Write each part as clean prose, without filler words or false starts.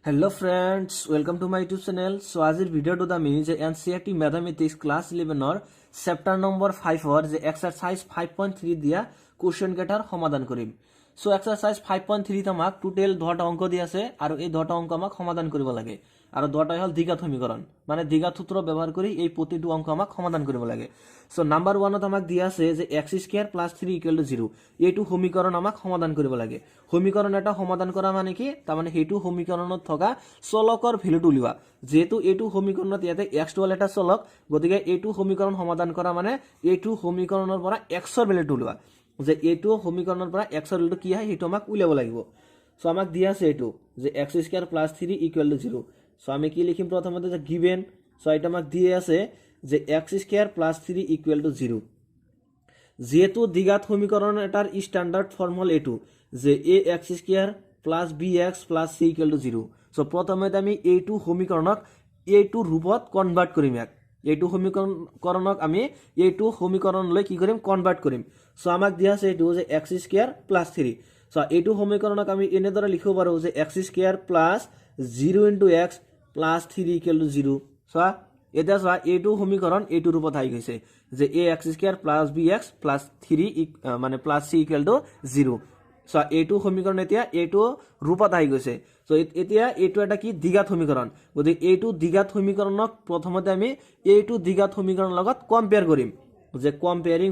Hello friends, welcome to my YouTube channel. So আজিৰ ভিডিঅ'টোত আমি যে NCERT Mathematics class 11 chapter number 5 যে এক্সাৰসাইজ 5.3 দিয়া কোৱেশ্চন কেটাৰ সমাধান কৰিম। সো এক্সাৰসাইজ 5.3 আমাক টোটাল 10টা অংক দি আছে আৰু এই 10টা অংক আমাক সমাধান কৰিব লাগে আৰু 10টাই হল দ্বিঘাত সমীকৰণ মানে দ্বিঘাত সূত্ৰ ব্যবহাৰ কৰি এই প্ৰতিটো অংক আমাক সমাধান কৰিব লাগে। সো নাম্বার 1ত আমাক দিয়া আছে যে x² + 3 = 0 এইটো সমীকৰণ আমাক সমাধান কৰিব লাগে। সমীকৰণ এটা সমাধান কৰা মানে কি তাৰ মানে হেতু সমীকৰণত থকা চলকৰ ভ্যালুটো উলিওৱা যেহেতু এইটো সমীকৰণত ইয়াতে x টো এটা চলক গতিকে এইটো সমীকৰণ সমাধান কৰা মানে এইটো সমীকৰণৰ পৰা x ৰ ভ্যালুটো উলিওৱা যে এইটো সমীকৰণৰ পৰা x ৰ ভ্যালুটো কি হয় হেতু আমাক উলিয়াব লাগিব। সো আমাক দিয়া আছে এইটো যে x² + 3 = 0 সো আমি কি লিখিম প্ৰথমতে যে গিভেন সো এটা আমাক দিয়ে আছে যে x² + 3 = 0 যেহেতু দ্বিঘাত সমীকরণ এটার স্ট্যান্ডার্ড ফর্ম হল এটু যে ax² + bx + c = 0 সো প্রথমে আমি এইটু সমীকরণক এইটু রূপত কনভার্ট করিম এইটু সমীকরণক আমি এইটু সমীকরণলৈ কি করিম কনভার্ট করিম। সো আমাক দিয়া আছে এইটু যে x² + 3 সো এইটু সমীকরণক আমি এনেদৰে লিখিব পাৰো যে x² + 0 * x + 3 = 0 সো এটা চোৱা এইটো সমীকৰণ এইটো ৰূপত আহি গৈছে যে ax² + bx + 3 মানে + c = 0 সো এইটো সমীকৰণ এতিয়া এইটো ৰূপত আহি গৈছে। সো এতিয়া এইটো এটা কি দ্বিঘাত সমীকৰণ গতিকে এইটো দ্বিঘাত সমীকৰণক প্ৰথমতে আমি এইটো দ্বিঘাত সমীকৰণৰ লগত কম্পেয়াৰ কৰিম যে কম্পেয়াৰিং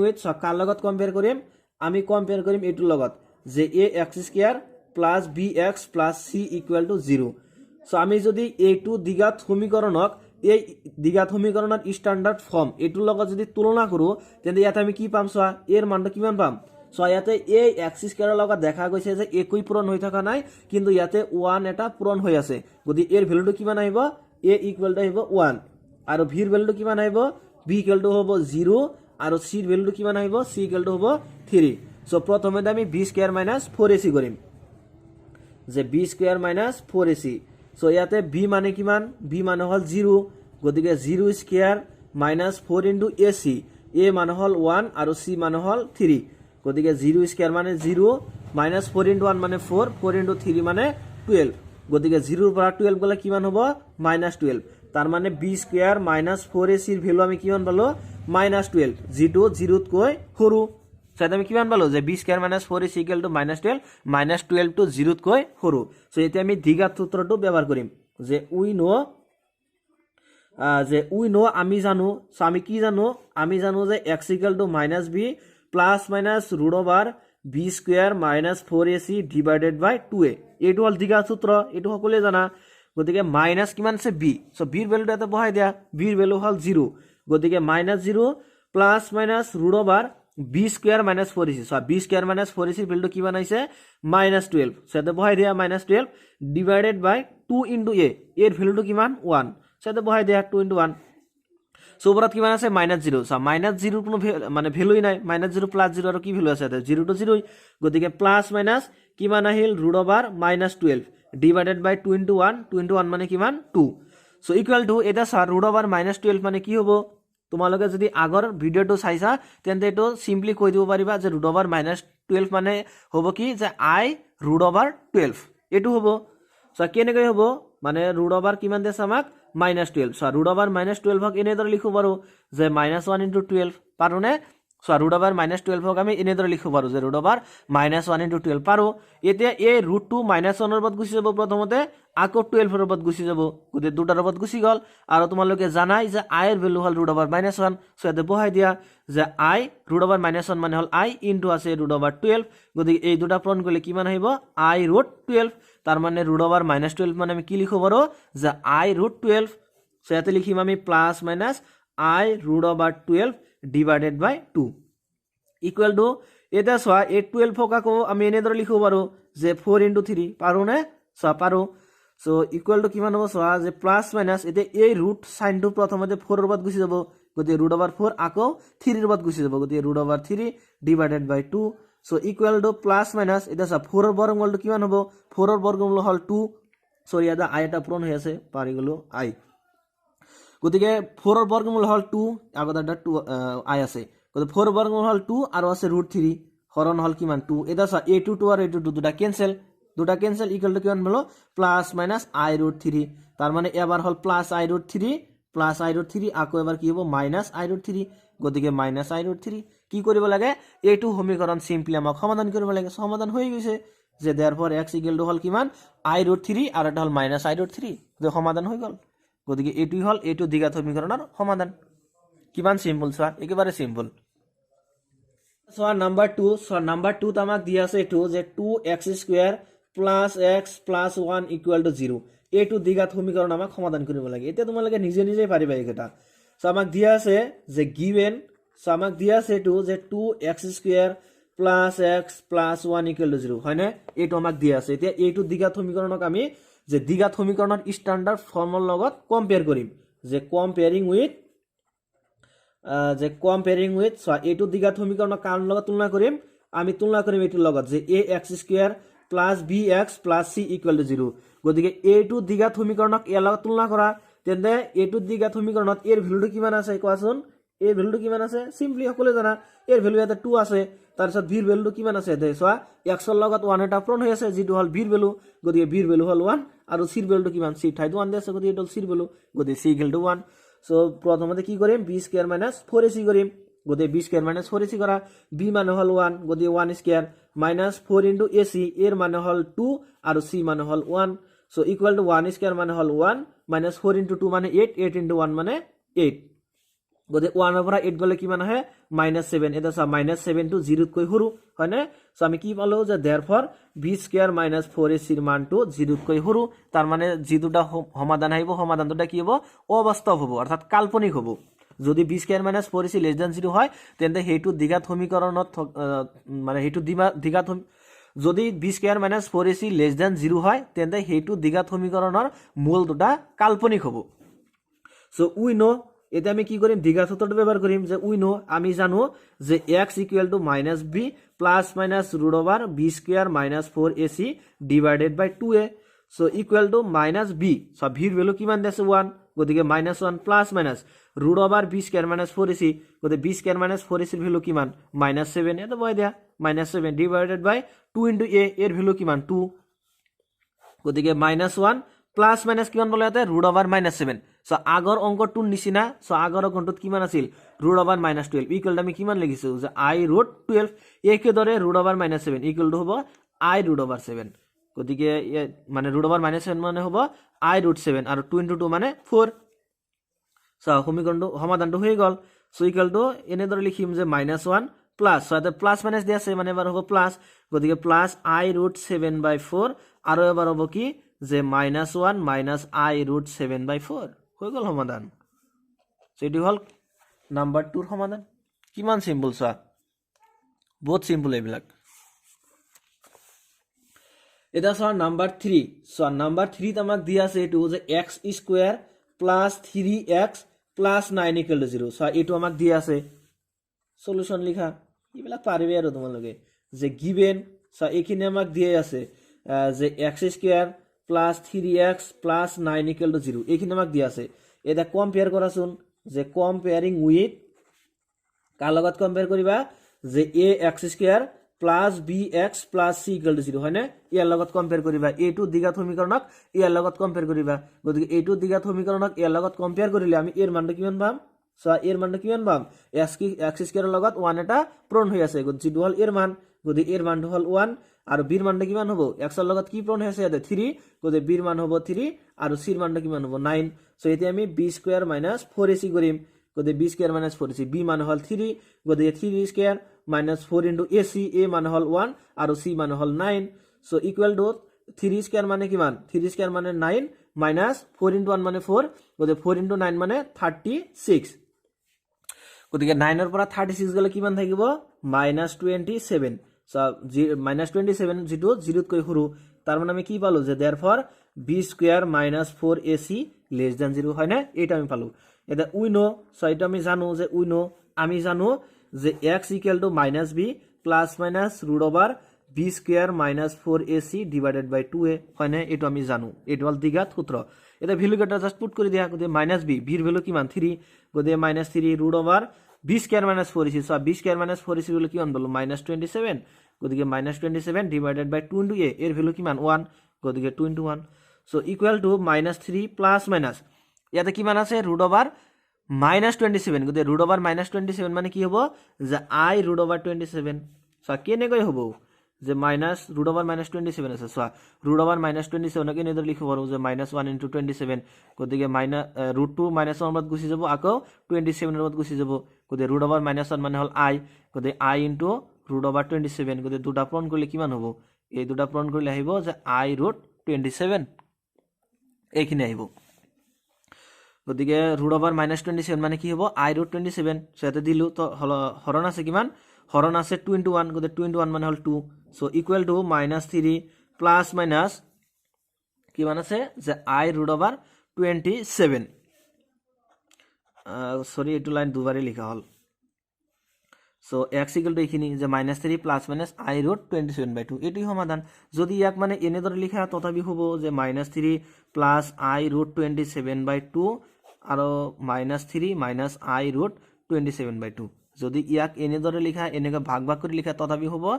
উইথ সো কাৰ লগত কম্পেয়াৰ কৰিম আমি কম্পেয়াৰ কৰিম এইটোৰ লগত যে ax² + bx + c = 0 সো আমি যদি এইটো দ্বিঘাত সমীকৰণক এই দ্বিঘাত সমীকৰণৰ স্ট্যান্ডাৰ্ড ফৰ্ম এইটোৰ লগত যদি তুলনা কৰো তেন্তে ইয়াতে আমি কি পাম চোৱা এর মানটো কিমান পাম সো ইয়াতে এই x² লগত দেখা গৈছে যে একই পূৰণ হৈ থকা নাই কিন্তু ইয়াতে 1 এটা পূৰণ হৈ আছে গতিকে এৰ ভ্যালুটো কিমান আহিব a = আহিব 1 আৰু v ৰ ভ্যালুটো কিমান আহিব b = হ'ব 0 আৰু c ৰ ভ্যালুটো কিমান আহিব c = হ'ব 3 সো প্ৰথমে আমি b² - 4ac কৰিম যে b² - 4ac সো ইয়াতে b মানে কিমান b মানে হল 0 গতিকে 0² - 4 * ac a মানে হল 1 আৰু c মানে হল 3 গতিকে 0² মানে 0 -4 * 1 মানে 4 4 * 3 মানে 12 গতিকে 0 ৰ পৰা 12 গলে কিমান হ'ব -12 তাৰ মানে b² - 4ac ৰ ভ্যালু আমি কিমান পালো -12 যেটো 0 তকৈ সৰু সেটা আমি কিমান পালো যে b² - 4ac = -12 -12 টো 0 তকৈ সৰু। সো এতিয়া আমি দ্বিঘাত সূত্ৰটো ব্যৱহাৰ কৰিম যে উই নো আমি জানো সো আমি কি জানো আমি জানো যে x = -b ± √b² - 4ac / 2a এইটো হল দ্বিঘাত সূত্র এইটো সকলোৱে জানা গতিকে মাইনাস কিমান আছে b সো b ৰ ভ্যালুটো এটা বহাই দিয়া b ৰ ভ্যালু হল 0 গতিকে -0 ± √b² - 4ac so b² - 4ac ৰ ভ্যালুটো কিমান আহিছে -12 সো এটা বহাই দিয়া -12 / 2 * a এর ভ্যালুটো কিমান 1 সেটা বহাই দিয়া 2 * 1 সো ওপৰত কিমান আছে -0 সো -0 কোনো মানে ভ্যালুই নাই -0 + 0 আৰু কি ভ্যালু আছে 0 to 0 গতিকে প্লাস মাইনাস কিমান আহিল √12 / 2 * 1 2 * 1 মানে কিমান 2 সো ইকুয়াল টু এটা স্যার √12 মানে কি হ'ব তোমালোকে যদি আগৰ ভিডিওটো চাইছা তেন্তে এটো সিম্পলি কৈ দিব পাৰিবা যে √12 মানে হ'ব কি যে i √12 এটো হ'ব সো কেনেকৈ হ'ব মানে √12 কিমান দিছে আমাক -12 সো √12 হক এনেদৰে লিখিব পাৰো যে -1 * 12 পাৰোনে সো √12 হক আমি এনেদৰে লিখিব পাৰো যে √1 * 12 পাৰো এতিয়া এই √2 -1 ৰ ওপৰত গুছি যাব প্ৰথমতে আকৌ 12 ৰ ওপৰত গুছি যাব গতিকে দুটাৰ ওপৰত গুছি গল আৰু তোমালোকে জানাই যে i ৰ ভ্যালু হল √1 সো এতে বহাই দিয়া যে i √1 মানে হল i ইনটু আছে √12 গতিকে এই দুটা পূৰণ কৰিলে কিমান আহিব i √12 তাৰ মানে √12 মানে আমি কি লিখিব পাৰো যে i √12 সো এতে লিখিম আমি plus minus i √12 / 2 equal two এটা সোয়া এই 12 ফকাকো আমি এনেদৰে লিখিব পাৰো যে 4 * 3 পাৰো নে সো পাৰো সো ইকুয়াল টু কিমান হ'ব সোয়া যে প্লাস মাইনাস এতে এই ৰুট সাইনটো প্ৰথমতে 4 ৰ ওপৰত গুছি যাব গতিকে √4 আকৌ 3 ৰ ওপৰত গুছি যাব গতিকে √3 / 2 so equal two plus minus এটা 4 ৰ বৰ্গমূলটো কিমান হ'ব 4 ৰ বৰ্গমূল হল 2 সৰি এটা i এটা পূৰণ হয়ে আছে পাৰি গেল i গতিকে 4 ৰ বৰ্গমূল হল 2 আগত এটা 2 i আছে গতিকে 4 ৰ বৰ্গমূল হল 2 আৰু আছে √3 হৰণ হল কিমান 2 এটা চা a2 আৰু a2 দুটা ক্যান্সেল ইকুয়াল টু কিমান হলো প্লাস মাইনাস i√3 তার মানে এবার হল প্লাস i√3 আকৌ এবার কি হবো মাইনাস i√3 গতিকে মাইনাস i√3 কি কৰিব লাগে a2 সমীকৰণ সিম্পলি আমাক সমাধান কৰিব লাগে সমাধান হৈ গৈছে যে therefore x ইকুয়াল টু হল কিমান i√3 আর এটা হল মাইনাস i√3 যে সমাধান হৈ গল গতিকে এটুই হল a2 দ্বিঘাত সমীকৰণৰ সমাধান কিমান সিম্পল চোৱা একেবাৰে সিম্পল সোয়া নাম্বার 2 নাম্বার 2 তো আমাক দিয়া আছে এটু যে 2x² + x + 1 = 0 এটু দ্বিঘাত সমীকরণ আমাক সমাধান কৰিব লাগে এতিয়া তোমালোকে নিজে নিজে পাৰিবা এইটা সো আমাক দিয়া আছে যে গিভেন সো আমাক দিয়া আছে এটু যে 2x² + x + 1 = 0 হয় না এটু আমাক দিয়া আছে এতিয়া এটু দ্বিঘাত সমীকৰণক আমি যে দ্বিঘাত সমীকৰণৰ স্ট্যান্ডাৰ্ড ফৰ্মুলাৰ লগত কম্পেয়াৰ কৰিম যে কম্পেয়ারিং উইথ সো এটু দ্বিঘাত সমীকরণ কার লগত তুলনা করিম আমি তুলনা করিম এটুর লগত যে ax² + bx + c = 0 গতিকে এটু দ্বিঘাত সমীকরণক এর লগত তুলনা করা তেন্তে এটু দ্বিঘাত সমীকরণত এর ভ্যালুটো কিমান আছে কোৱাচোন এৰ ভ্যালুটো কিমান আছে সিম্পলি সকলে জানা এৰ ভ্যালু এটা 2 আছে তাৰপিছত b ৰ ভ্যালুটো কিমান আছে দে সো x ৰ লগত 1 এটা পূৰণ হৈ আছে যেটো হল b ৰ ভ্যালু গতিকে b ৰ ভ্যালু হল 1 আৰু c ৰ ভ্যালুটো কিমান c ঠাইত 1 আছে গতিকে এটো c ৰ ভ্যালু গতিকে c = 1 সো প্রথমতে কি করিম b² - 4ac করিম গতি b² - 4ac করা b মানে হল 1 গতি 1² - 4 * ac এর মানে হল 2 আর c মানে হল 1 সো ইকুয়াল টু 1² মানে হল 1 - 4 * 2 মানে 8 8 * 1 মানে 8 গতি 1 এর পৰা 8 গলে কি মানে হয় -7 এটা সা -7 টু 0 কৈ হৰু হয় না সো আমি কি পালো যে therefore b² - 4ac এর মান টু 0 কৈ হৰু তার মানে যি দুটা সমাধান আইবো সমাধান দুটা কি হবো অবাস্তব হবো অর্থাৎ কাল্পনিক হবো যদি b² - 4ac <= 0 হয় তেন্তে হেতু দ্বিঘাত সমীকৰণত মানে হেতু দ্বিঘাত যদি b² - 4ac <= 0 হয় তেন্তে হেতু দ্বিঘাত সমীকৰণৰ মূল দুটা কাল্পনিক হবো সো উই নো এটা আমি কি করিম দ্বিঘাত সূত্রটা ব্যবহার করিম যে উই নো আমি জানো যে x = -b ± √b² - 4ac / 2a so equal to -b so v এর ভ্যালু কিমান আছে 1 গতিকে -1 প্লাস মাইনাস √b² - 4ac গতিকে b² - 4ac এর ভ্যালু কিমান -7 এটা বয় দিয়া -7 / 2 * a এর ভ্যালু কিমান 2 গতিকে -1 প্লাস মাইনাস কিমান বলে ইয়াতে √-7 সো আগৰ অংকটোৰ নিচিনা সো আগৰ অংকটোত কিমান আছিল √-12 ইকুয়াল টু আমি কিমান লিখিছো যে i√12 একে দৰে √-7 ইকুয়াল টু হ'ব i√7 গতিকে মানে √-7 মানে হ'ব i√7 আৰু 2 * 2 মানে 4 সো সমীকৰণটো সমাধানটো হৈ গল সো ইকুয়াল টু এনে দৰে লিখিম যে -1 প্লাস সো এটা প্লাস মাইনাস দিয়া আছে মানে এবাৰ হ'ব প্লাস গতিকে প্লাস i√7/4 আৰু এবাৰ হ'ব কি যে -1 - i√7/4 হৈ গল সমাধান সো এটি হল নাম্বার 2 ৰ সমাধান কিমান সিম্পল চোৱা বহুত সিম্পল এইবিলাক এটা চোৱা নাম্বার 3 সো নাম্বার 3 ত আমাক দিয়া আছে এটু যে x² + 3x + 9 = 0 সো এটু আমাক দিয়া আছে সলিউশন লিখা এইবিলাক পাৰিবে আৰু তোমালোকে যে গিভেন সো এখিনি আমাক দিয়া আছে যে x² + 3x + 9 = 0 এখিনি আমাক দিয়া আছে এটা কম্পেয়ার কৰাচোন যে কম্পেয়ারিং উইথ কার লগত কম্পেয়ার করিবা যে ax² + bx + c = 0 হয় না ইয়াৰ লগত কম্পেয়াৰ কৰিবা এটু দ্বিঘাত সমীকৰণক ইয়াৰ লগত কম্পেয়াৰ কৰিবা গতিকে এটু দ্বিঘাত সমীকৰণক ইয়াৰ লগত কম্পেয়াৰ কৰিলে আমি এৰ মানটো কিমান পাম সো এৰ মানটো কিমান পাম x² এৰ লগত 1 এটা পূৰণ হৈ আছে গতিকে যেটো হল এৰ মান গতিকে এৰ মানটো হল 1 আৰু b ৰ মানটো কিমান হ'ব x ৰ লগত কি পূৰণ হৈ আছে ইয়াতে 3 গতিকে b ৰ মান হ'ব 3 আৰু c ৰ মানটো কিমান হ'ব 9 সো এতিয়া আমি b² - 4ac কৰিম গতিকে b² - 4ac b মান হল 3 গতিকে 3² - 4 * ac a মান হল 1 আৰু c মান হল 9 সো ইকুয়াল টু 3² মানে কিমান 3² মানে 9 - 4 * 1 মানে 4 গতিকে 4 * 9 মানে 36 গতিকে 9 ৰ পৰা 36 গলে কিমান থাকিব -27 সো -27 যেটো 0 কৈ হৰু তার মানে আমি কি পালো যে therefore b² - 4ac <= 0 হয় না এটা আমি পালো এটা উই নো সো এটা আমি জানো যে উই নো আমি জানো যে x = -b ± √b² - 4ac / 2a হয় না এটা আমি জানো এটা হল দ্বিঘাত সূত্র এটা ভ্যালু কেটা জাস্ট পুট করে দিয়া গতি -b b এর ভ্যালু কিমান 3 গতি -3 √b B square minus four AC so B square minus four AC বলে কিমান বললো -27 গতিকে -27 ডিভাইডেড বাই 2 ইন্টু এ এর ভ্যালু কিমান 1 গতিকে 2 into 1 so equal two -3 plus minus ইয়াতে কিমান আছে ৰুট ওভাৰ -27 গতিকে ৰুট ওভাৰ -27 মানে কি হ'ব যে আই ৰুট ওভাৰ 27 সো কেনেকৈ হ'ব যে মাইনাস ৰুট ওভাৰ -27 আছে সো ৰুট ওভাৰ -27 কে নেদৰ লিখিব পাৰো যে -1 ইনটু 27 গতিকে ৰুট 2 -1 ৰত গুচি যাব আকৌ 27 ৰত গুচি যাব গতিকে ৰুট ওভাৰ -1 মানে হল আই গতিকে আই ইনটু ৰুট ওভাৰ 27 গতিকে দুটা পূৰণ কৰিলে কিমান হ'ব এই দুটা পূৰণ কৰিলে আহিব যে আই ৰুট 27 এইখিনি আহিব গতিকে ৰুট ওভাৰ -27 মানে কি হ'ব আই ৰুট 27 সেতে দিলু তো হৰণ আছে কিমান হৰণ আছে 2 ইনটু 1 গতিকে 2 ইনটু 1 মানে হল 2 so equal two -3 plus minus কিমান আছে যে আই ৰুট ওভাৰ 27 সরি এটু লাইন দুবারে লিখা হল সো x ইকুয়াল টু এইখিনি যে -3 প্লাস মাইনাস আই ৰুট 27/2 এটাই সমাধান যদি ইয়াক মানে এনে ধৰে লিখা তথাপি হবো যে -3 প্লাস আই ৰুট 27/2 আৰু -3 মাইনাস আই ৰুট 27/2 যদি ইয়াক এনে ধৰে লিখা এনেকা ভাগ ভাগ কৰে লিখা তথাপি হবো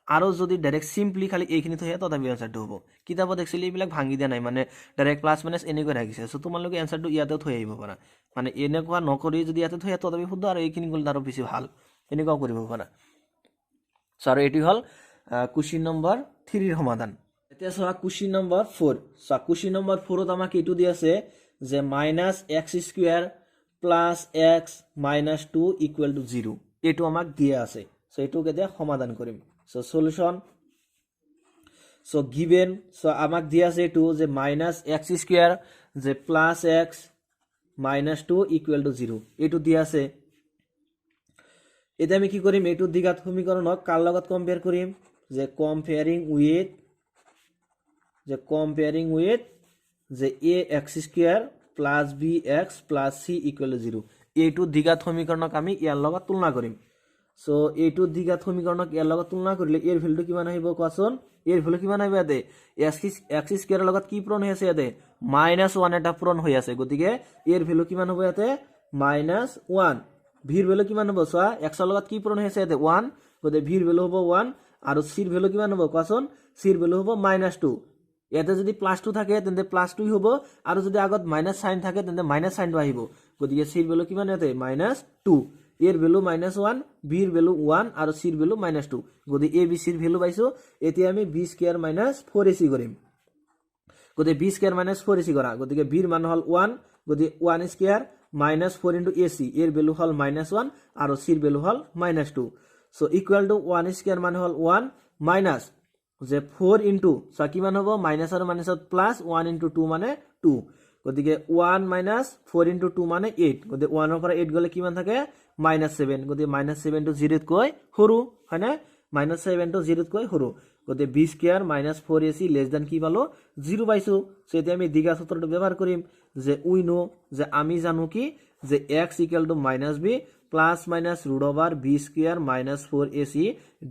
আৰু যদি ডাইরেক্ট সিম্পলি খালি এইখিনি থৈ তথাপি আনসারটো হবো কিতাবত একচুয়ালি এইবিলাক ভাঙি দিয়া নাই মানে ডাইরেক্ট প্লাস মাইনাস এনেকৈ ৰাখিছে সো তোমালোকে আনসাৰটো ইয়াতে থৈ আহিব পাৰা মানে এনেকুৱা নকৰি যদি ইয়াতে থৈ তথাপি শুদ্ধ আৰু এইখিনি গল আৰু বেছি ভাল এনেকুৱাও কৰিব পাৰা সো আৰু এটি হল কোশ্চেন নম্বৰ 3 এৰ সমাধান এতিয়া চোৱা question number 4 so question number 4 ত আমাক এটু দি আছে যে -x² plus x minus 2 equal to 0 এটু আমাক দিয়া আছে সো এটু কেতে সমাধান কৰিম so solution so given so আমাক দিয়া আছে এটু যে -x² যে plus x minus 2 equal to 0 এটু দিয়া আছে এটা আমি কি কৰিম এটু দ্বিঘাত সমীকৰণক কাৰ লগত কম্পেয়াৰ কৰিম যে কম্পেয়ারিং উইথ যে ax² plus bx plus c equal to 0 এইটো দ্বিঘাত সমীকৰণক আমি ইয়াৰ লগত তুলনা কৰিম সো এইটো দ্বিঘাত সমীকৰণক ইয়াৰ লগত তুলনা কৰিলে এৰ ভ্যালুটো কিমান আহিব কোৱাচোন এৰ ভ্যালু কিমান আহিব ইয়াতে x² এৰ লগত কি পূৰণ হৈ আছে ইয়াতে -1 এটা পূৰণ হৈ আছে গতিকে এৰ ভ্যালু কিমান হ'ব ইয়াতে -1 ভিৰ ভ্যালু কিমান হ'ব চোৱা x এৰ লগত কি পূৰণ হৈ আছে ইয়াতে 1 গতিকে ভিৰ ভ্যালু হ'ব 1 আৰু c এৰ ভ্যালু কিমান হ'ব কোৱাচোন c এর ভ্যালু হ'ব -2 ইয়াতে যদি +2 থাকে তেন্তে +2 হ'ব আৰু যদি আগত মাইনাস সাইন থাকে তেন্তে মাইনাস সাইনটো আহিব গতিকে c এর ভ্যালু কিমান ইয়াতে -2 এর ভ্যালু -1 b এর ভ্যালু 1 আৰু c এৰ ভ্যালু -2 গতিকে a b c এৰ ভ্যালু পাইছো এতিয়া আমি b² - 4ac কৰিম গতিকে b² - 4ac কৰা গতিকে b এর মান হল 1 গতিকে 1² -4 into ac এর ভ্যালু হল -1 আৰু c এর ভ্যালু হল -2 সো ইকুয়াল টু 1² মানে হল 1 মাইনাস যে 4 ইনটু সো কিমান হ'ব মাইনাস আৰু মাইনাসত প্লাস 1 ইনটু 2 মানে 2 গতিকে 1 মাইনাস 4 ইনটু 2 মানে 8 গতিকে 1 ৰ পৰা 8 গলে কিমান থাকে -7 গতিকে -7 টু 0 কৈ সৰু হয়নে -7 টু 0 কৈ সৰু গতিকে b² - 4ac লেস দ্যান কি পালো 0 পাইছো সো এতিয়া আমি দ্বিঘাত সূত্ৰটো ব্যৱহাৰ কৰিম যে উই নো যে আমি জানো কি যে x = -b plus minus √ over b² - 4ac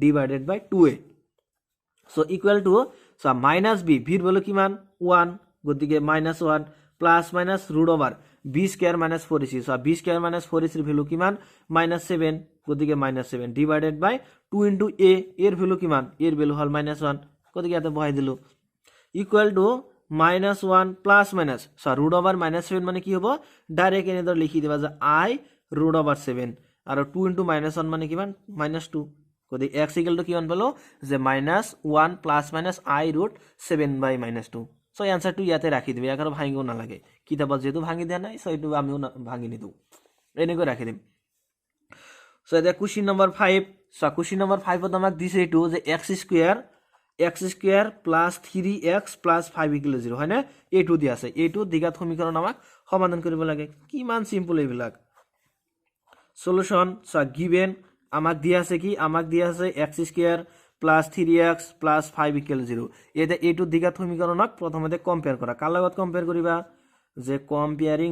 divided by 2a so equal to so minus b ভিৰ ভ্যালু কিমান 1 গতিকে -1 plus minus √ over b² - 4ac so b² - 4ac এর ভ্যালু কিমান -7 গতিকে -7 ডিভাইডেড বাই 2 ইনটু a এর ভ্যালু কিমান এর value হল -1 গতিকে এতে বহাই দিলু equal to -1 plus minus so √ over -7 মানে কি হ'ব ডাইরেক্ট এনে ধৰ লিখি দিবা যে i √ ওভাৰ 7 আৰু 2 ইনটু -1 মানে কিমান -2 গতিকে x = কিমান পালো যে -1 প্লাস মাইনাস i √ 7/-2 সো আনসারটো ইয়াতে রাখি দিবি ইয়াক আৰু ভাঙিব নালাগে কিতাবত যেহেতু ভাঙি দিয়া নাই সো এটো আমিও ভাঙি নিদু এনেকৈ রাখি দিম সো এটা question number 5 so question number 5 ত আমাক দিছে এটো যে x² প্লাস 3x প্লাস 5 = 0 হয় না এটো দি আছে এটো দ্বিঘাত সমীকৰণ আমাক সমাধান কৰিব লাগে কিমান সিম্পল এইবিলাক সলিউশন সো গিভেন আমাক দিয়া আছে কি আমাক দিয়া আছে x² প্লাস 3x প্লাস 5 = 0 এতে এটো দ্বিঘাত সমীকৰণক প্ৰথমতে কম্পেয়াৰ কৰা কাৰ লগত কম্পেয়াৰ কৰিবা যে কম্পেয়ারিং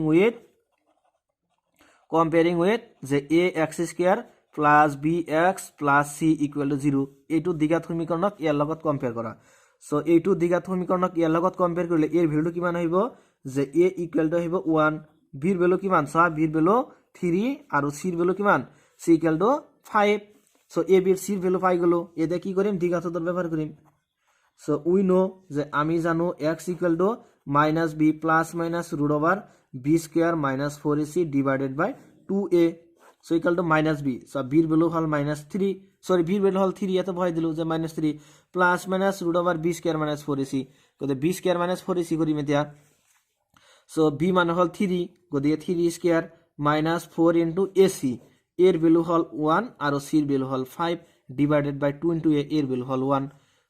উইথ যে ax² plus bx plus c = 0 এটো দ্বিঘাত সমীকৰণক ইয়াৰ লগত কম্পেয়াৰ কৰা সো এইটো দ্বিঘাত সমীকৰণক ইয়াৰ লগত কম্পেয়াৰ কৰিলে এর ভ্যালু কিমান আহিব যে a = আহিব 1 b এর ভ্যালু কিমান সা b এর ভ্যালু 3 আৰু c এর ভ্যালু কিমান সি ইকুয়াল টু 5 সো এ বির সির ভ্যালু পাই গেল এতে কি করিম দ্বিঘাত সূত্র ব্যবহার করিম সো উই নো যে আমি জানো x equal to minus B plus minus root over B square minus 4ac divided by 2a so equal to minus B so বির ভ্যালু হল মাইনাস 3 সরি বির ভ্যালু হল 3 এত ভয় দিল যে minus 3 plus minus root over B square minus 4ac গতিকে B square minus 4ac করিম এতিয়া সো বি মানে হল 3 গতিকে 3 স্কোয়ার মাইনাস 4 ইন্টু এসি এর ভ্যালু হল 1 আর সির ভ্যালু হল 5 ডিভাইডেড বাই 2 ইন্টু এর ভ্যালু হল 1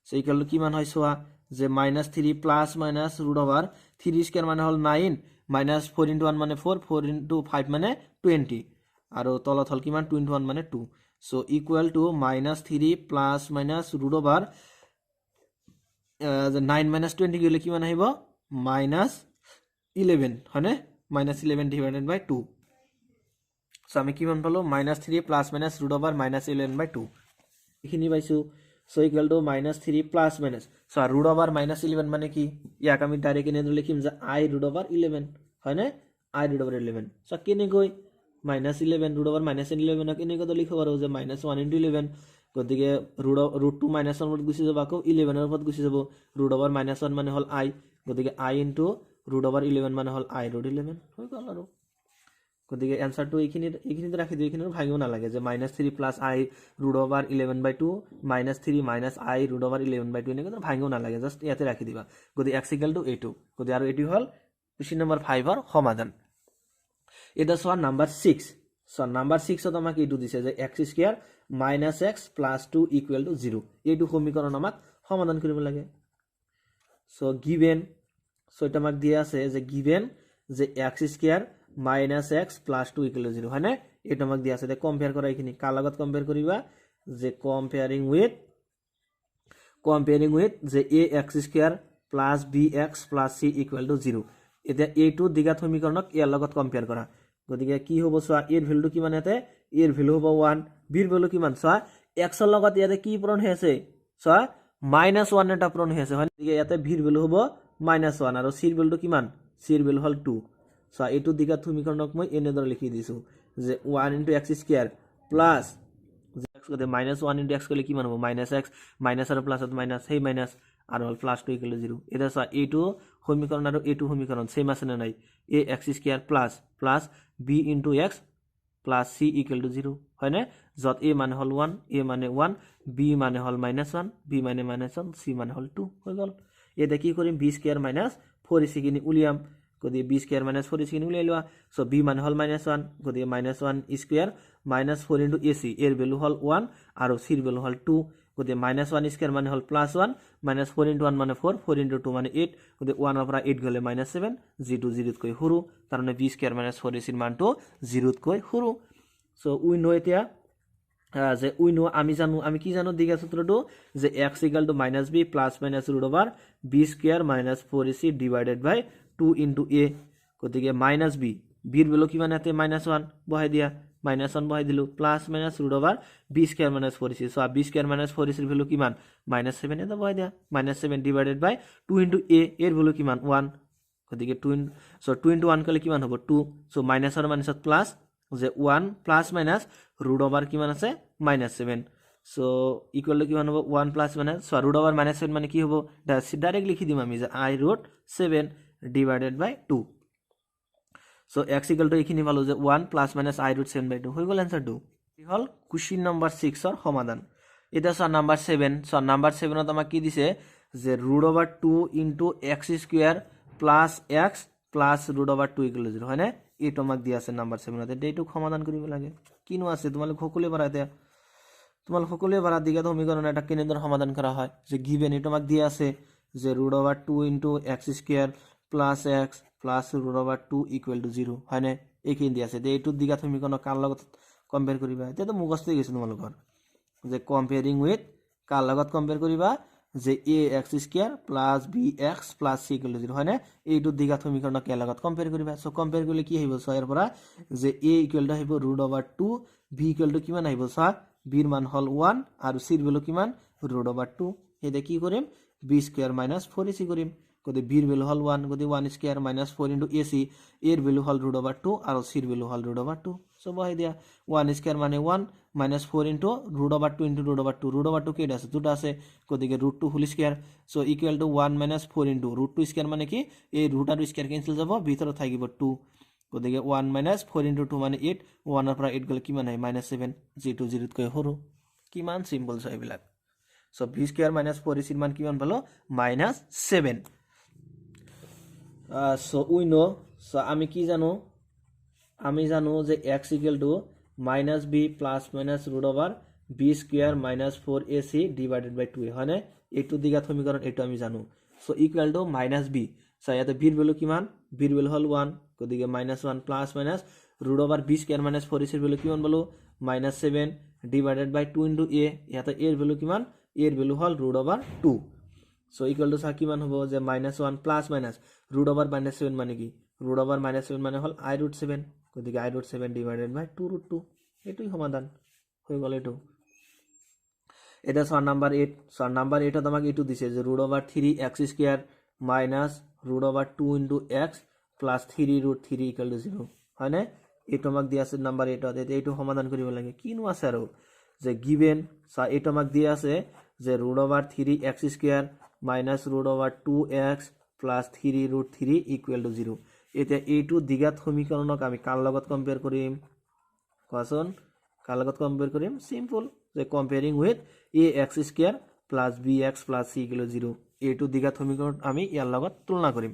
সো ইকুয়াল টু কি মান হয় সোয়া যে minus 3 plus minus root over 3 square মানে হল 9 মাইনাস 4 ইন্টু 1 মানে 4 4 ইন্টু 5 মানে 20 আর তলত হল কি মান 2 ইন্টু 1 মানে 2 so equal to minus 3 plus minus root over 9 minus 20 গেলে কি মান আহিব মাইনাস 11 হয়নে মাইনাস 11 ডিভাইডেড বাই 2 সো আমি কি মান পালো minus 3 plus minus root over minus 11 by 2 এখিনি পাইছো so equal to minus 3 plus minus so root over minus 11 মানে কি ইয়াক আমি ডাইরেক্ট এনে লিখিম যে আই রুট ওভার 11 হয়নে আই রুট ওভার 11 সো কেনেকৈ মাইনাস 11 রুট ওভার মাইনাস 11 কেনেকৈ লিখিব পাৰো যে মাইনাস 1 ইনটু 11 গতিকে রুট 2 মাইনাস 1 গুছি যাব আকৌ 11 এর উপর গুছি যাব রুট ওভার মাইনাস 1 মানে হল আই গতিকে আই ইনটু রুট ওভার 11 মানে হল আই রুট 11 হৈ গল আৰু গতিকে এনসারটো এইখিনিতে রাখি দিই এইখিনির ভাঙিও না লাগে যে minus 3 plus I wrote over 11 by 2 minus 3 minus I wrote over 11 by 2 এনেকৈ ভাঙিও না লাগে জাস্ট ইয়াতে রাখি দিবা গতিকে x ইকুয়াল টু a2 গতিকে আৰু এটি হল কোশ্চেন নাম্বার 5 এর সমাধান এটা সোয়া নাম্বার 6 সো নাম্বার 6 ত আমাক এইটো দিছে যে x square minus x plus 2 equal to 0 এইটো সমীকরণ আমাক সমাধান কৰিব লাগে সো গিভেন সো এটা আমাক দিয়া আছে যে গিভেন যে x square minus x plus 2 equal to 0 হয় না এটা আমাক দিয়া আছে তে কম্পেয়ার করা এইখিনি কার লগত কম্পেয়ার করিবা যে কম্পেয়ারিং উইথ যে ax square plus bx plus c equal to 0 এটা a2 দ্বিঘাত সমীকরণক এর লগত কম্পেয়ার করা গতিকে কি হ'ব সোয়া এর ভ্যালু কি মানে এতে এর ভ্যালু হ'ব 1 b এর ভ্যালু কি মান সোয়া x এর লগত ইয়াতে কি পূরণ হয়েছে সোয়া মাইনাস 1 এটা পূরণ হয়েছে হয় গতিকে ইয়াতে b এর ভ্যালু হ'ব মাইনাস 1 আর c এর ভ্যালু কি মান c এর ভ্যালু হল 2 সো এইটো দ্বিঘাত সমীকরণক মই এনে ধরে লিখি দিছো যে 1 ইনটু x স্কয়ার প্লাস যে x কতে মাইনাস 1 ইনটু x করলে কি মান হবে মাইনাস x মাইনাস আর প্লাস মাইনাস সেই মাইনাস আর হল প্লাস 2 ইকুয়াল টু 0 এটা সো এইটো সমীকরণ আর এইটো সমীকরণ সেম আছে না নাই ax square plus b into x plus c equal to 0 হয় না যত a মানে হল 1 a মানে 1 b মানে হল মাইনাস 1 b মানে মাইনাস 1 c মানে হল 2 হয়ে গেল এটা কি করিম b স্কয়ার মাইনাস 4ac কিনি উলিয়াম গতিকে b স্কয়ার মাইনাস 4ac কিনি উলাই লওয়া সো b মানে হল মাইনাস 1 গতিকে minus 1 square minus 4 into ac এর ভ্যালু হল 1 আর c এর ভ্যালু হল 2 গতিকে মাইনাস 1 স্কয়ার মানে হল প্লাস 1 মাইনাস 4 ইনটু 1 মানে 4 4 ইনটু 2 মানে 8 গতিকে 1 এর পৰা 8 গলে মাইনাস 7 g2 0 কৈ সৰু তাৰমানে b স্কয়াৰ মাইনাস 4ac এৰ মানটো 0 কৈ সৰু সো উই নো এতিয়া যে উই নো আমি জানো আমি কি জানো দ্বিঘাত সূত্রটো যে x equal to minus b plus minus root over b square minus 4ac divided by 2 into a গতিকে মাইনাস b এর ভ্যালু কি মানে এতে মাইনাস 1 বহাই দিয়া মাইনাস 1 বহাই দিলু plus minus root over b square minus 4ac so b square minus 4ac এর ভ্যালু কি মান মাইনাস 7 এটা বহাই দিয়া minus 7 divided by 2 into a এর ভ্যালু কি মান 1 গতিকে 2 ইনটু 1 করলে কি মান হবে 2 সো মাইনাস আর মাইনাস প্লাস যে 1 প্লাস মাইনাস রুট ওভার কি মান আছে মাইনাস 7 সো ইকুয়াল টু কি মান হবে 1 plus minus so root over minus 7 মানে কি হবে ডাইরেক্ট লিখি দিম আমি যে i root 7 divided by 2 so x equal to এখিনি পালো যে 1 plus minus i root 7 by 2 হই গল आंसर 2 কি হল কোশ্চেন নাম্বার 6 এর সমাধান এটা সো নাম্বার 7 সো নাম্বার 7 ত আমাক কি দিছে যে root over 2 into x square plus x plus root over 2 equal to 0 হয় না এইটো আমাক দিয়া আছে নাম্বার 7 তে এইটো সমাধান কৰিব লাগে কিনো আছে তোমালোক সকলোৱে পাৰাতে তোমালোক সকলোৱে পাৰা দ্বিঘাত সমীকৰণ এটা কেনেদৰে সমাধান কৰা হয় যে গিভেন এইটো আমাক দিয়া আছে যে root over 2 into x square plus x plus root over 2 equal to 0 হয় না এইখিনি দিয়া আছে তে এইটো দ্বিঘাত সমীকরণ কার লগত কম্পেয়ার কৰিবা এটা তো মুখস্থ হৈ গৈছে তোমালোকৰ যে কম্পেয়াৰিং উইথ কাৰ লগত কম্পেয়াৰ কৰিবা যে ax square plus bx plus c equal to 0 হয় না এইটো দ্বিঘাত সমীকরণ কে লগত কম্পেয়ার কৰিবা সো কম্পেয়াৰ কৰিলে কি হইব সো এৰ পৰা যে a ইকুয়াল টু হইব root over 2 b equal to কিমান হইব সো b এর মান হল 1 আর c এর ভ্যালু কিমান রুট ওভার 2 এটা কি করিম b স্কয়ার মাইনাস 4ac করিম গতি b এর ভ্যালু হল 1 গতি 1 স্কয়ার মাইনাস 4 ইনটু ac এর ভ্যালু হল রুট ওভার 2 আর c এর ভ্যালু হল রুট ওভার 2 সো বহাই দিয়া 1 স্কয়ার মানে 1 minus 4 into root over 2 into root over 2 root over 2 কেটে আছে দুটো আছে গতিকে root 2 whole square so equal to 1 minus 4 into root 2 square মানে কি এই রুট আর স্কয়ার ক্যান্সেল যাব ভিতরে থাকিব 2 গতিকে 1 মাইনাস 4 ইনটু 2 মানে 8 1 এর পৰা 8 গলে কিমান হয় -7 যেটো 0 তকৈ সৰু কিমান সিম্পল সো এইবিলাক so b square minus 4ac মান কিমান পালো -7 সো উই নো সো আমি কি জানো আমি জানো যে x equal to -b plus minus root over b square minus 4ac divided by 2 হয় না এইটো দিঘাত সমীকরণ এইটো আমি জানো so equal to -b so ইয়াতে b এর ভ্যালু কিমান b এর ভ্যালু হল 1 গতিকে -1 plus minus root over b square minus 4ac এর ভ্যালু কিমান বলো -7 ডিভাইডেড বাই 2 ইনটু a ইয়াতে a এর ভ্যালু কিমান a এর ভ্যালু হল root over 2 so equal to কিমান হ'ব যে -1 প্লাস মাইনাস রুট ওভার -7 মানে কি রুট ওভার -7 মানে হল i√7 গতিকে i√7 ডিভাইডেড বাই 2√2 এটাই সমাধান হয়ে গেল এটো এটা সর নাম্বার 8 সর নাম্বার 8 তোমাকে এটু দিছে যে root over 3x square minus root over 2 into x plus 3√3 equal to 0 হয় না এই তোমাক দিয়া আছে নাম্বার 8 এতে এইটো সমাধান কৰিব লাগে কিনো আছে আৰু যে গিভেন সা এই তোমাক দিয়া আছে যে root over 3x square minus root over 2x plus 3√3 equal to 0 এতে এইটো দিঘাত সমীকৰণক আমি কাৰ লগত কম্পেয়াৰ কৰিম কোৱাচোন কাৰ লগত কম্পেয়াৰ কৰিম সিম্পল যে comparing with ax square plus bx plus c equal to 0 এইটো দিঘাত সমীকৰণ আমি ইয়াৰ লগত তুলনা কৰিম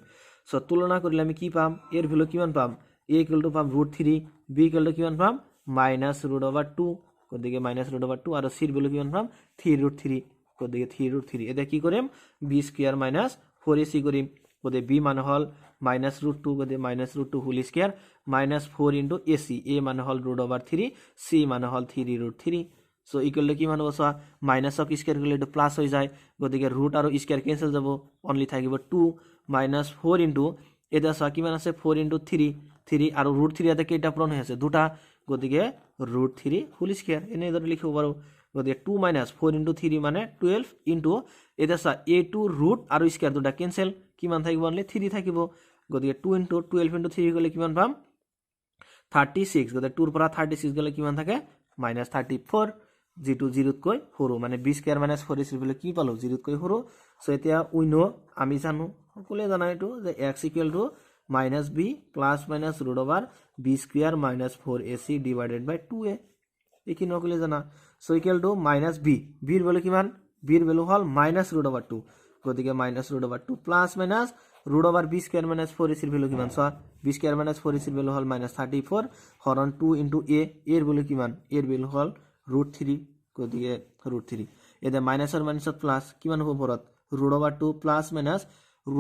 সো তুলনা কৰিলে আমি কি পাম এর ভ্যালু কিমান পাম a ইকুয়াল টু পাম √3 b ইকুয়াল টু কিমান পাম -√2 গতিকে -√2 আৰু c এৰ ভ্যালু কিমান পাম 3√3 গতিকে 3√3 এটা কি কৰিম b স্কয়াৰ মাইনাস 4ac কৰিম গতিকে b মানে হল -√2 গতিকে -√2 whole square -4 into ac a মানে হল √3 c মানে হল 3√3 সো ইকুয়াল টু কিমান হ'ব সা মাইনাস অফ স্কয়ার কৰিলে এটা প্লাস হৈ যায় গতিকে ৰুট আৰু স্কয়ার ক্যান্সেল যাব অনলি থাকিব 2 -4 ইনটু এটা সা কিমান আছে 4 ইনটু 3 আৰু √3 এতে কেইটা পূৰণ হৈ আছে দুটা গতিকে √3 হোল স্কয়াৰ এনে ধৰি লিখিব পাৰো গতিকে 2 -4 ইনটু 3 মানে 12 ইনটু এটা সা a2 ৰুট আৰু স্কয়ার দুটা ক্যান্সেল কিমান থাকিব অনলি 3 থাকিব গতিকে 2 ইনটু 12 ইনটু 3 গলে কিমান পাম 36 গতিকে 2 ৰ পৰা 36 গলে কিমান থাকে -34 যেটো 0 তকৈ সৰু মানে b স্কয়াৰ মাইনাস 4ac বলে কি পালো 0 তকৈ সৰু সো এতিয়া উই নো আমি জানো সকলে জানা এটো যে x equal to -b plus minus root over b square minus 4ac divided by 2a এই কি নকলে জানা so equal to -b b এর ভ্যালু কিমান b এর ভ্যালু হল -√2 গতিকে -√2 plus minus root over b square minus 4ac এর ভ্যালু কিমান so b square minus 4ac এর ভ্যালু হল -34 হরণ 2 ইনটু a এর ভ্যালু কিমান এর ভ্যালু হল √3 গতিকে √3 এতে মাইনাস আর মাইনাস প্লাস কিমান হ'ব পৰত √2 প্লাস মাইনাস √,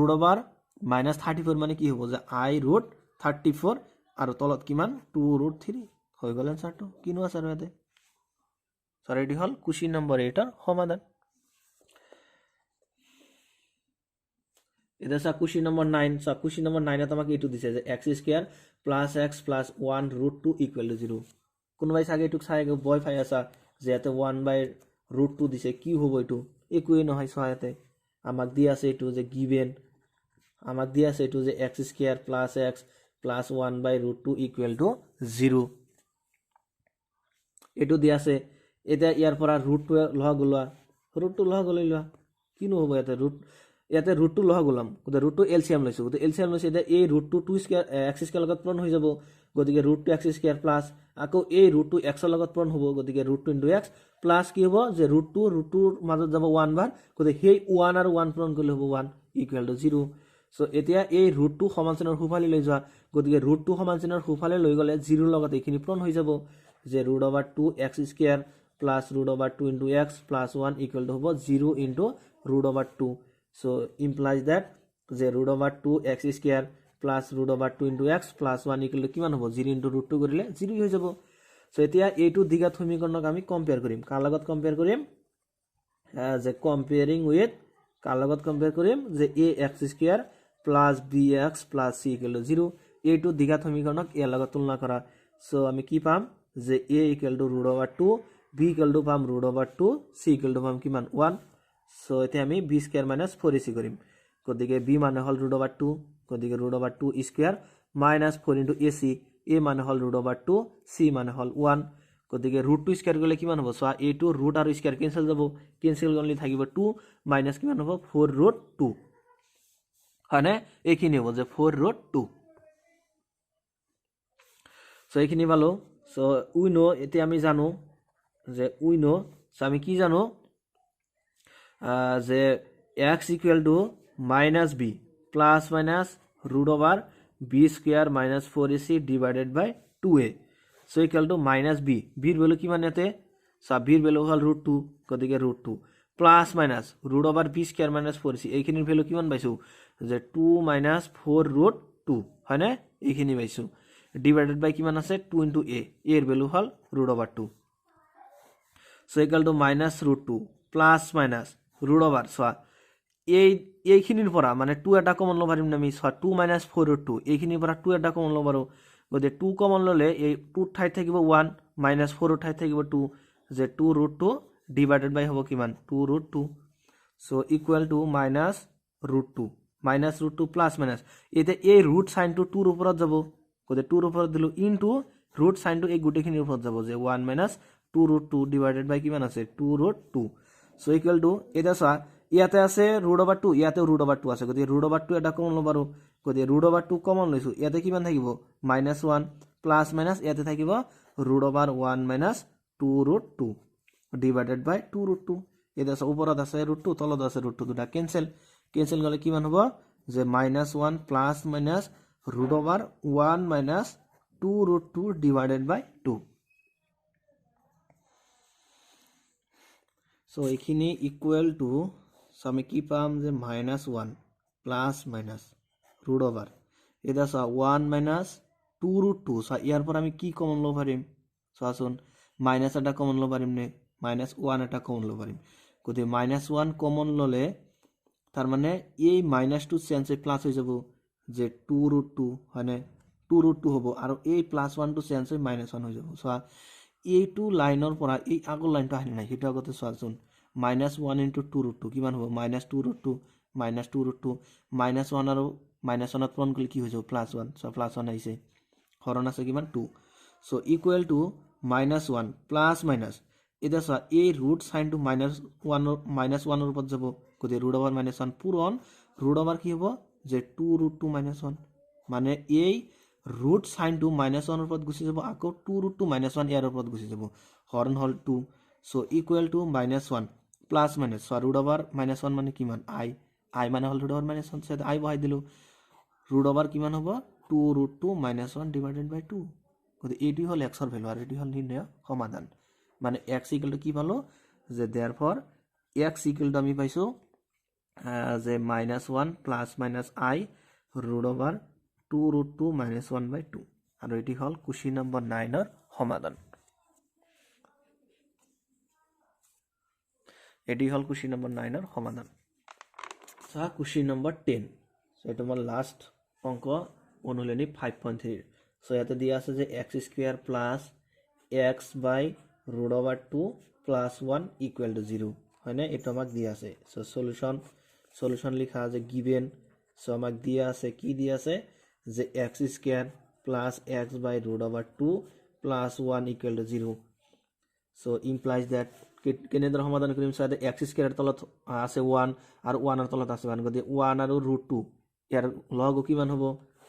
-34 মানে কি হ'ব যে i√34 আৰু তলত কিমান 2√3 হৈ গল আনসাৰটো কিনো আছে আৰু এতে সৰি এটি হল কোশ্চেন নম্বৰ 8 এৰ সমাধান এটা সা কোশ্চেন নম্বৰ 9 সা কোশ্চেন নম্বৰ 9 এ তোমাকে এটু দিছে যে x square plus x plus 1√2 equal to 0 কোনবাই সাগে এটুক সাগে বয় ফাই আসা যে এতে 1/√2 দিছে কি হ'ব এটু একোই নহয় সহায়তে আমাক দি আছে এটু যে গিভেন আমাক দি আছে এটু যে x square plus x plus 1/√2 equal to 0 এটু দি আছে এটা ইয়াৰ পৰা √2 লহা গলোৱা √2 লহা গলৈ লোৱা কিনো হ'ব এতে ইয়াতে √2 লহা গলাম গতে √2 এলসিয়াম লৈছো গতে এলসিয়াম লৈছে এটা এই √2 2 স্কয়ার x স্কয়ার লগত পূরণ হৈ যাব গতিকে √2 x স্কয়ার প্লাস আকৌ এই √2 x এর লগত পূরণ হ'ব গতিকে √2 * x প্লাস কি হ'ব যে √2 √2 মাজত যাব 1 বার গতে সেই 1 আৰু 1 পূৰণ কৰিলে হ'ব 1 ইকুয়াল টু 0 সো এতিয়া এই √2 সমানচিনৰ হুফালি লৈ যোৱা গতিকে √2 সমানচিনৰ হুফালে লৈ গলে 0 লগত এইখিনি পূরণ হৈ যাব যে √2 x square plus √2 into x plus 1 equal to 0 into √2 so implies that যে √2 x square plus √2 into x plus 1 equal to কিমান হ'ব 0 into √2 কৰিলে 0 হৈ যাব so এতিয়া এইটো দ্বিঘাত সমীকৰণক আমি কম্পেয়াৰ কৰিম কাৰ লগত কম্পেয়াৰ কৰিম যে কম্পেয়াৰিং উইথ কাৰ লগত কম্পেয়াৰ কৰিম যে ax square plus bx plus c equal to 0 এইটো দ্বিঘাত সমীকৰণক ইয়াৰ লগত তুলনা কৰা so আমি কি পাম যে a equal to √2 b equal to পাম √2 c equal to পাম কিমান 1 সো এতে আমি b স্কয়ার মাইনাস 4ac কৰিম গতিকে b মানে হল √2 গতিকে √2 স্কয়াৰ মাইনাস 4 into ac এ মানে হল ৰুট অভাৰ 2 চি মানে হল 1 গতিকে ৰুট 2 স্কয়াৰ গলে কিমান হ'ব চোৱা এ টু ৰুট আৰু স্কয়াৰ কেনসেল যাব কেনসেল গলে থাকিব 2 মাইনাস কিমান হ'ব 4 ৰুট 2 হয়নে এইখিনি হ'ব যে 4 ৰুট 2 সো এইখিনি পালো সো উই নো এতিয়া আমি জানো যে উই নো সো আমি কি জানো যে x equal to minus b plus minus root over b square minus 4ac divided by 2a so equal to minus b বির ভ্যালু কি মানে এতে সো বির ভ্যালু হল রুট 2 গতিকে root 2 plus minus root over b square minus 4ac এইখিনির value কিমান পাইছো যে 2 মাইনাস 4 রুট 2 হয় না এইখিনি পাইছো ডিভাইডেড বাই কিমান আছে 2 ইনটু a এর ভ্যালু হল root over 2 so equal to minus root 2 plus minus root over so এইখিনিৰ পৰা মানে 2 এটা কমন লব পাৰিম আমি সো 2 মাইনাস 4 ৰুট 2 এইখিনিৰ পৰা 2 এটা কমন লব পাৰো গতে 2 কমন ললে এই 2 ঠাইত থাকিব 1 মাইনাস 4 ঠাইত থাকিব 2 যে 2 ৰুট 2 ডিভাইডেড বাই হ'ব কিমান 2 root 2 so equal to minus root 2 plus minus এতে এই ৰুট সাইনটো 2 ৰ ওপৰত যাব গতে 2 ৰ ওপৰত দিলো ইনটু ৰুট সাইনটো এই গুটেখিনিৰ ওপৰত যাব যে 1 মাইনাস 2 ৰুট 2 ডিভাইডেড বাই কিমান আছে 2 ৰুট 2 সো ইকুয়াল টু এটা সা ইয়াতে আছে ৰুট ওভাৰ 2 ইয়াতে ৰুট ওভাৰ 2 আছে গতি ৰুট ওভাৰ 2 এটা কমন লব পাৰো গতি ৰুট ওভাৰ 2 কমন লৈছো ইয়াতে কিমান থাকিব -1 প্লাস মাইনাস ইয়াতে থাকিব root over 1 minus 2 root 2 divided by 2 root 2 এটা আছে ওপৰত আছে ৰুট 2 তলত আছে ৰুট 2 দুটা কেনসেল গলে কিমান হ'ব যে -1 plus minus root over 1 minus 2 root 2 divided by 2 so এইখিনি ইকুয়াল টু সো আমি কি পাম যে -1 প্লাস মাইনাস রুট ওভার এটা সো 1 মাইনাস 2 ৰুট 2 সো ইয়াৰ পৰা আমি কি কমন লব পাৰিম সো আসুন মাইনাস এটা কমন লব পাৰিম নে -1 এটা কমন লব পাৰিম গতি -1 কমন ললে তার মানে এই -2 চেঞ্জ হৈ প্লাস হৈ যাব যে 2 ৰুট 2 হয়নে 2 ৰুট 2 হ'ব আৰু এই +1 টো চেঞ্জ হৈ -1 হৈ যাব সো এইটো লাইনৰ পৰা এই আগৰ লাইনটো আহিল নাই হিটো আগতে সোৱাচোন -1 into 2 root 2 কিমান হ'ব -2 root 2 -2 root 2 -1 আৰু -1 ত পূৰণ কৰিলে কি হৈ যাব +1 সো +1 আহিছে হৰণ আছে কিমান 2 so equal to -1 plus minus এটা সো এই ৰুট সাইনটো -1 ৰ ওপৰত যাব গতি ৰুট ওভাৰ -1 পূৰণ ৰুট ওভাৰ কি হ'ব যে 2 root 2 -1 মানে এই ৰুট সাইনটো -1 ৰ ওপৰত গুছি যাব আকৌ 2 root 2 -1 ইয়াৰ ওপৰত গুছি যাব হৰণ হল 2 so equal to -1 plus minus so root over -1 মানে কিমান i মানে হল ৰুট ওভাৰ -1 সে i বহাই দিলো ৰুট ওভাৰ কিমান হ'ব 2 root 2 -1 ডিভাইডেড বাই 2 গতি এইটো হল x ৰ ভ্যালু আৰু এইটো হল নিৰ্ণয় সমাধান মানে x ইকুয়াল টু কি পালো যে देयरफॉर x ইকুয়াল টু আমি পাইছো যে -1 plus minus i root over 2 root 2 -1 by 2 আৰু এটি হল কোশ্চেন নম্বৰ 9 ৰ সমাধান এটি হল কোশ্চেন নম্বৰ 9 ৰ সমাধান সা কোশ্চেন নম্বৰ 10 সো এটা মোৰ লাস্ট অংক অনুলিনি 5.3 সো ইয়াতে দিয়া আছে যে x square plus x by root over 2 plus 1 equal to 0 হয়নে এটা আমাক দিয়া আছে সো সলিউশন লিখা আছে গিভেন সো আমাক দিয়া আছে কি দিয়া আছে যে x square plus x by root over 2 plus 1 equal to 0 so implies that কেনেদৰে সমাধান কৰিম সাদে x স্কয়াৰ তলত আছে 1 আৰু 1 ৰ তলত আছে 1 গতি 1 আৰু ৰুট 2 ইয়াৰ লহগু কিমান হ'ব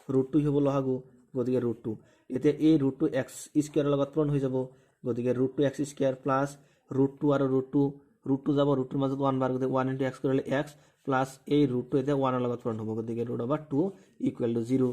ৰুট 2 হ'ব লহগু গতিকে ৰুট 2 এতে এই ৰুট 2 x স্কয়াৰ লগত পূৰণ হৈ যাব গতিকে root 2 x square plus root 2 আৰু ৰুট 2 যাব ৰুট 2 মাজত 1 বাৰ গতি 1 into x কৰিলে x প্লাস এই ৰুট 2 এতে 1 ৰ লগত পূৰণ হ'ব গতিকে root over 2 equal to 0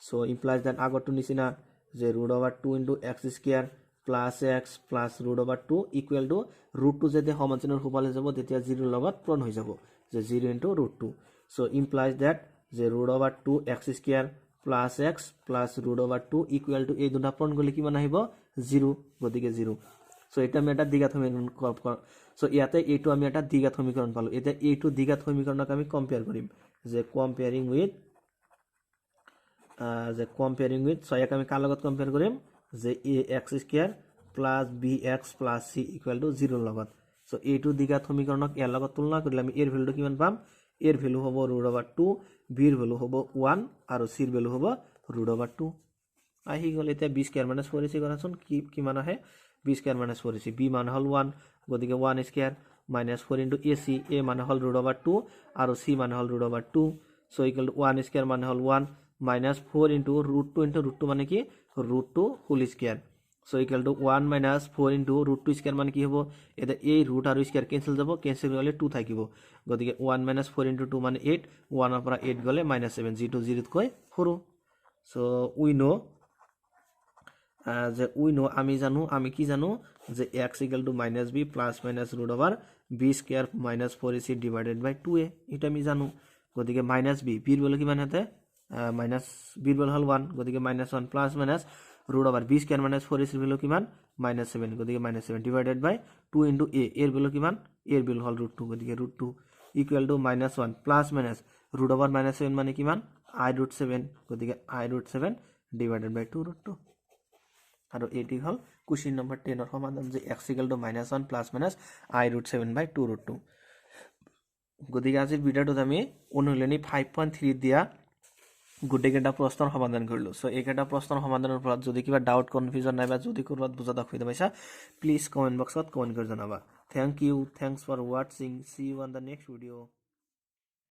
so implies that আগৰটো নিচিনা যে root over 2 into x square plus x plus root over 2 equal two root 2 যেতে সমান্তৰাল সোপালে যাব তেতিয়া 0 লগত পূৰণ হৈ যাব যে 0 into root 2 so implies that যে root over 2 x square plus x plus root over 2 equal to এই দুটা পূৰণ কৰিলে কিমান আহিব 0 গতিকে 0 সো এটা আমি এটা দ্বিঘাত সমীকৰণ সো ইয়াতে এইটো আমি এটা দ্বিঘাত সমীকৰণ পালো এটা এইটো দ্বিঘাত সমীকৰণক আমি কম্পেয়াৰ কৰিম যে কম্পেয়াৰিং উইথ সো ইয়াক আমি কাৰ লগত কম্পেয়াৰ কৰিম যে ax square plus bx plus c equal to 0 লগত সো এইটো দ্বিঘাত সমীকৰণক ইয়াৰ লগত তুলনা কৰিলে আমি এৰ ভ্যালুটো কিমান পাম এৰ ভ্যালু হ'ব √2 b ৰ ভ্যালু হ'ব 1 আৰু c ৰ ভ্যালু হ'ব √2 আহি গ'ল এতিয়া বি স্কোয়াৰ মাইনাছ 4ac কৰাচোন কিমান আহে B square minus 4ac B মানে হ'ল 1 গতিকে 1 square minus 4 into ac a মানে হ'ল √2 আৰু c মানে হ'ল √2 সো ইকুৱেল টু 1 স্কোয়াৰ মানে হ'ল 1 মাইনাছ 4 ইনটু √2 মানে কি √2 whole square so equal to 1 minus 4 into √2 square মানে কি হ'ব এটা এই ৰুট আৰু স্কোয়াৰ কেনসেল যাব কেনসেল গ'লে 2 থাকিব গতিকে 1 মাইনাছ 4 ইনটু 2 মানে 8 1 ৰ পৰা 8 গ'লে -7 যিটো 0 তকৈ সৰু সো উই নো আমি জানো আমি কি জানো যে x equal to -b plus minus √b square minus 4ac divided by 2a এটা আমি জানো গতিকে -b বিৰ বলে কিমান হতে মাইনাস বিৰ বলে হল 1 গতিকে -1 plus minus √b square minus 4ac value কিমান -7 গতিকে -7 ডিভাইডেড বাই 2 ইনটু a এর ভ্যালু কিমান এর ভ্যালু হল √2 গতিকে √2 ইকুয়াল টু -1 প্লাস মাইনাস √7 মানে কিমান i√7 গতিকে i√7 ডিভাইডেড বাই 2√2 আৰু এটি হল কোশ্চেন নম্বৰ 10 ৰ সমাধান যে x = -1 প্লাস মাইনাস i√7 বাই 2√2 গতিকে আজিৰ ভিডিওটোত আমি অনুশীলনী 5.3 দিয়া গুটেকেটা প্ৰশ্নৰ সমাধান কৰিলো সো এইকেটা প্ৰশ্নৰ সমাধানৰ ওপৰত যদি কিবা ডাউট কনফিউজন নাইবা যদি কৰবাত বুজাত অসুবিধা পাইছা প্লিজ কমেন্ট বক্সত কমেন্ট কৰি জনাবা thank you thanks for watching see you on the next video